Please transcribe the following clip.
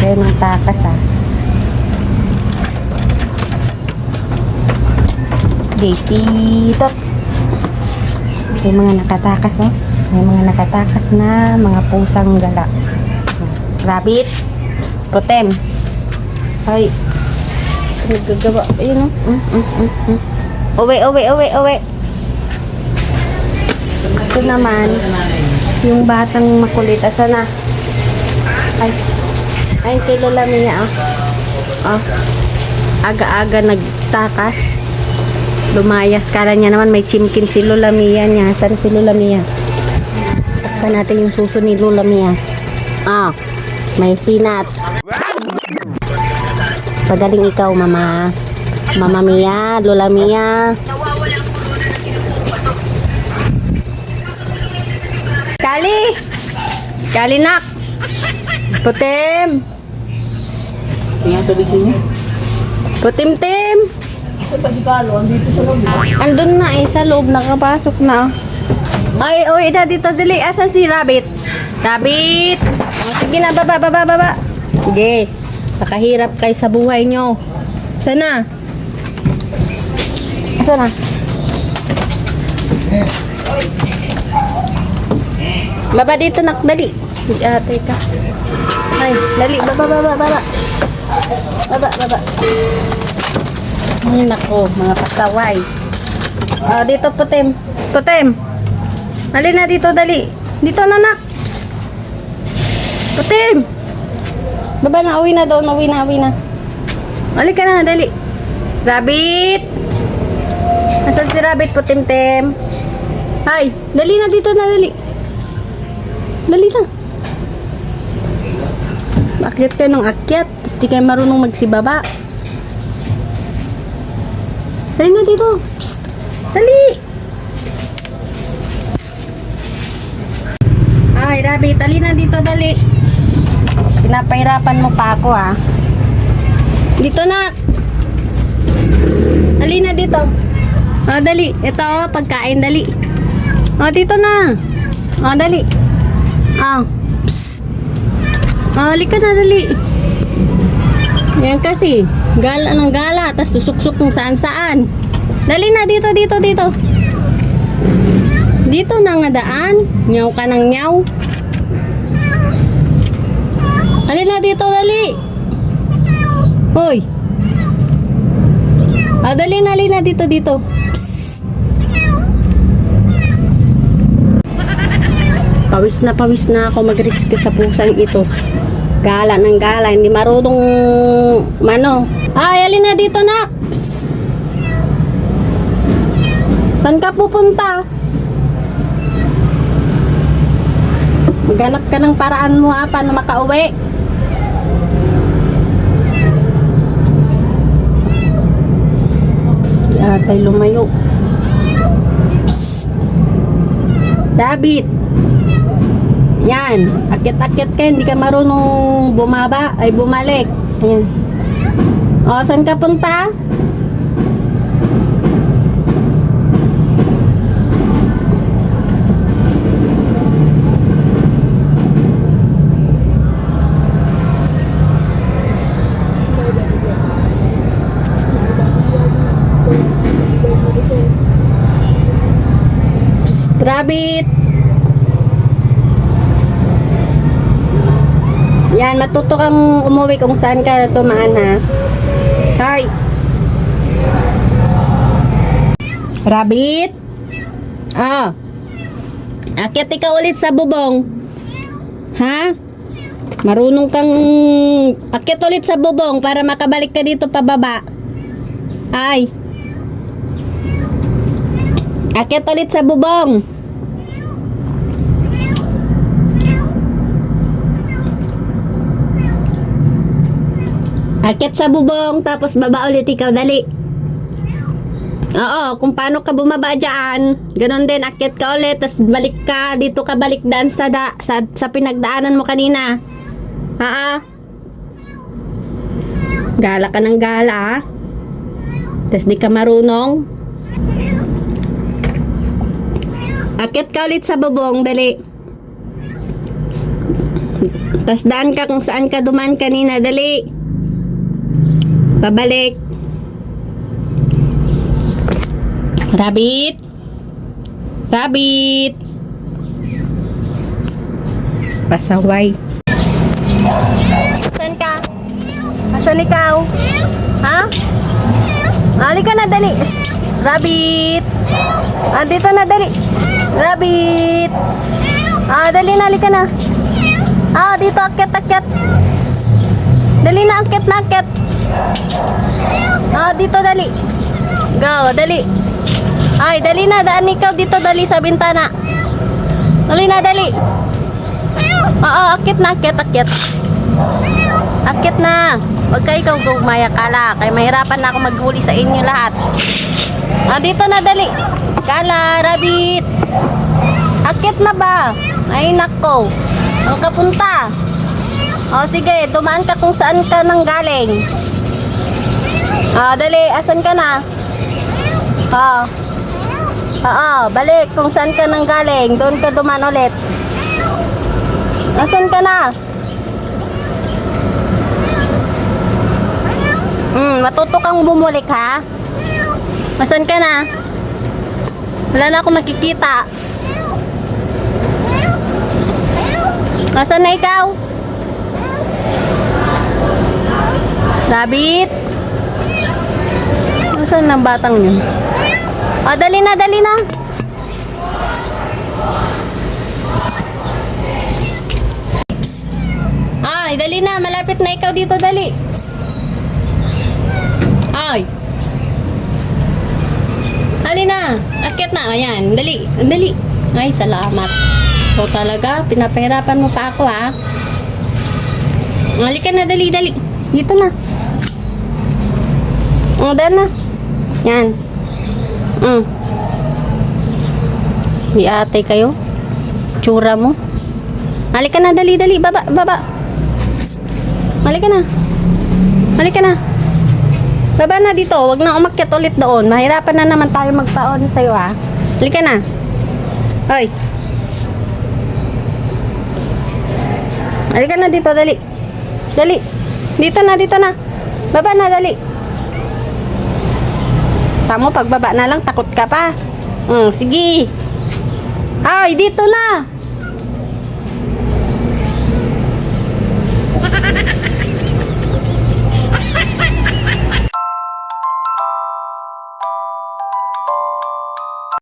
tayo ng takas Besito. May mga nakatakas May mga nakatakas na mga pusang gala. Rabbit. Psst, putem. Ay. Nagagawa. Ayun Uwi. Ito naman. Yung batang makulit. Asa na? Ay, kay Lola Mia aga-aga nagtakas. Lumayas. Kala niya naman may chimkin si Lola Mia niya. Saan si Lola Mia? Takpan natin yung suso ni Lola Mia. May sinat. Pagaling ikaw, Mama. Mama Mia, Lola Mia. Kali! Kali nak! Putim! Tingnan tubig siya. Putim-tim! Saan pa si Kalo? Andito sa loob. Andun na sa loob. Nakapasok na. Ay, dito, dili. Asan si Rabbit? Rabbit! Sige na, baba. Sige. Nakahirap kayo sa buhay nyo. Sana? Sana? Baba dito, nak. Dali. Teka. Ay, dali. Baba. Baba. Ay, nako. Mga pasaway. Dito, Putim. Dali na dito, dali. Dito na, nak. Psst. Putim. Baba na, uwi na doon. Uwi na. Dali ka na, dali. Rabbit. Nasaan si Rabbit, Putim-tim? Hay, dali na dito na, dali. Dali na. Akyat kayo ng akyat. Tapos di kayo marunong magsibaba. Dali na dito. Psst. Dali. Ay, Rabbit, dali na dito, dali. Pinapahirapan mo pa ako, Dito na. Dali na dito. Dali. Ito, pagkain, dali. Dito na. Dali. Psst. Halika na, dali. Yan kasi. Gala ng gala. Tapos susuksok kung saan-saan. Dali na, dito. Dito na nga daan. Nyaw ka ng nyaw. Dali na dito, dali. Hoy. Dali na dito. Psst. Pawis na ako mag-rescue sa pusang ito. Gala ng gala. Hindi marunong mano. Alin na dito, na. Psst. Saan ka pupunta? Maghanap ka ng paraan mo, paano makauwi. Atay lumayo. Psst. David. Yan. Akit-akit ka. Hindi ka marunong bumaba. Ay bumalik. Ayan. Saan ka punta? Rabbit. Yan, matuto kang umuwi kung saan ka tumaan, Hi. Rabbit. Akyat ikaw ulit sa bubong. Marunong kang akyat ulit sa bubong para makabalik ka dito pababa. Ay. Akyat ulit sa bubong. Akyat sa bubong, tapos baba ulit ikaw, dali. Oo, kung paano ka bumaba dyan, ganon din, akyat ka ulit, tapos balik ka, dito ka balik daan sa pinagdaanan mo kanina. Gala ka ng gala, tapos di ka marunong. Akyat ka ulit sa bubong, dali. Tas daan ka kung saan ka dumaan kanina. Dali. Pabalik. Rabbit. Rabbit. Pasaway. Saan ka? Asan ikaw? Ha? Halika na, dali. Rabbit. Dito na, dali. Rabbit. Dali na, halika na. Dito, akit, akit. Dali na, akit na, akit. Dito, dali. Go, dali. Ay, dali na, daan ikaw dito, dali sa bintana. Dali na, dali. Akit na, akit, akit. Akit na. Huwag kayo ikaw gumaya kala. Kaya mahirapan na ako maghuli sa inyo lahat. Dito na, dali. Kala, rabbit. Akit na ba? Ay, nako. Saan ka punta? Sige, dumaan ka kung saan ka nang galing. Dali, asan ka na? Balik kung saan ka nang galing. Doon ka dumaan ulit. Asan ka na? Matuto kang bumulik, ha? Asan ka na? Wala na akong nakikita. Asan na ikaw? Rabbit? Asan ang batang yun? Dali na, dali na. Ay, dali na. Malapit na ikaw dito, dali. Ay. Dali na. Akit na. Ayan. Dali. Dali. Ay, salamat. So talaga, pinapahirapan mo pa ako, ha? Halika na, dali, dali. Dito na. Dali na. Yan. Di ate kayo. Tsura mo. Halika na, dali, dali. Baba, baba. Psst. Halika na. Halika na. Baba na dito. Huwag na umakyat ulit doon. Mahirapan na naman tayo magpaon sa'yo, ha? Halika na. Hoy. Halika na dito, dali. Dali. Dito na, dito na. Baba na, dali. Tamo, pagbaba na lang, takot ka pa. Sige. Ay, dito na.